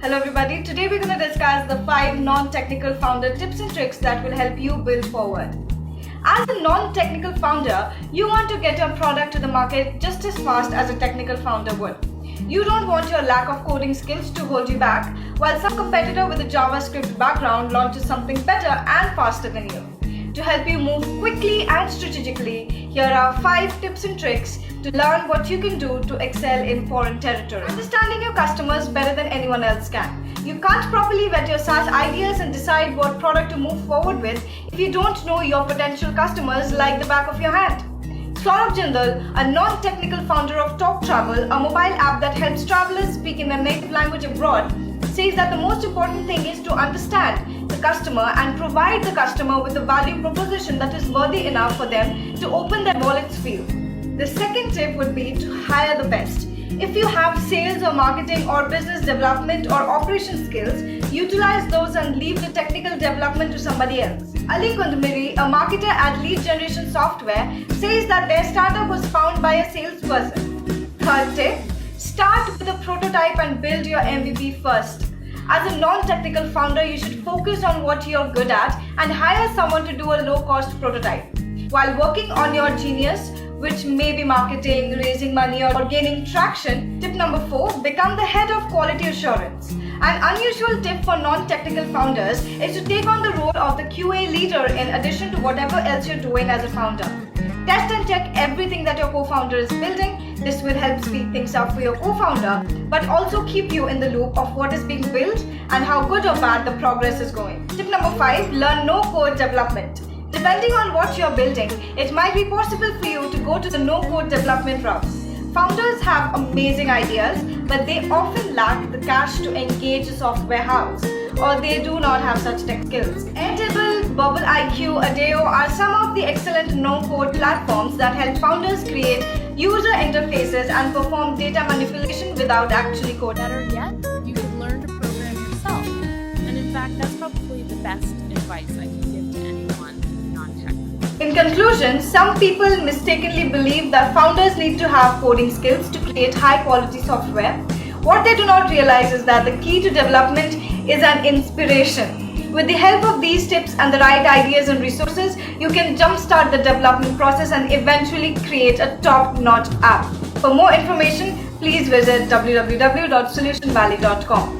Hello everybody, today we're going to discuss the 5 non-technical founder tips and tricks that will help you build forward. As a non-technical founder, you want to get your product to the market just as fast as a technical founder would. You don't want your lack of coding skills to hold you back, while some competitor with a JavaScript background launches something better and faster than you. To help you move quickly and strategically, here are 5 tips and tricks to learn what you can do to excel in foreign territory. Understanding your customers better than anyone else can. You can't properly vet your SaaS ideas and decide what product to move forward with if you don't know your potential customers like the back of your hand. Saurabh Jindal, a non-technical founder of Talk Travel, a mobile app that helps travelers speak in their native language abroad, says that the most important thing is to understand the customer and provide the customer with a value proposition that is worthy enough for them to open their wallets for you. The second tip would be to hire the best. If you have sales or marketing or business development or operation skills, utilize those and leave the technical development to somebody else. Ali Kundumiri, a marketer at Lead Generation Software, says that their startup was founded by a salesperson. Third tip, start with a prototype and build your MVP first. As a non-technical founder, you should focus on what you're good at and hire someone to do a low-cost prototype. While working on your genius, which may be marketing, raising money, or gaining traction, tip number 4, become the head of quality assurance. An unusual tip for non-technical founders is to take on the role of the QA leader in addition to whatever else you're doing as a founder. Test and check everything that your co-founder is building. This will help speed things up for your co-founder, but also keep you in the loop of what is being built and how good or bad the progress is going. Tip number 5, learn no-code development. Depending on what you're building, it might be possible for you to go to the no-code development route. Founders have amazing ideas, but they often lack the cash to engage a software house, or they do not have such tech skills. Airtable, BubbleIQ, Adeo are some of the excellent no-code platforms that help founders create user interfaces and perform data manipulation without actually coding. Better yet, you can learn to program yourself. And in fact, that's probably the best advice I can give to anyone non-technical. In conclusion, some people mistakenly believe that founders need to have coding skills to create high-quality software. What they do not realize is that the key to development is an inspiration. With the help of these tips and the right ideas and resources, you can jumpstart the development process and eventually create a top-notch app. For more information, please visit www.solutionvalley.com.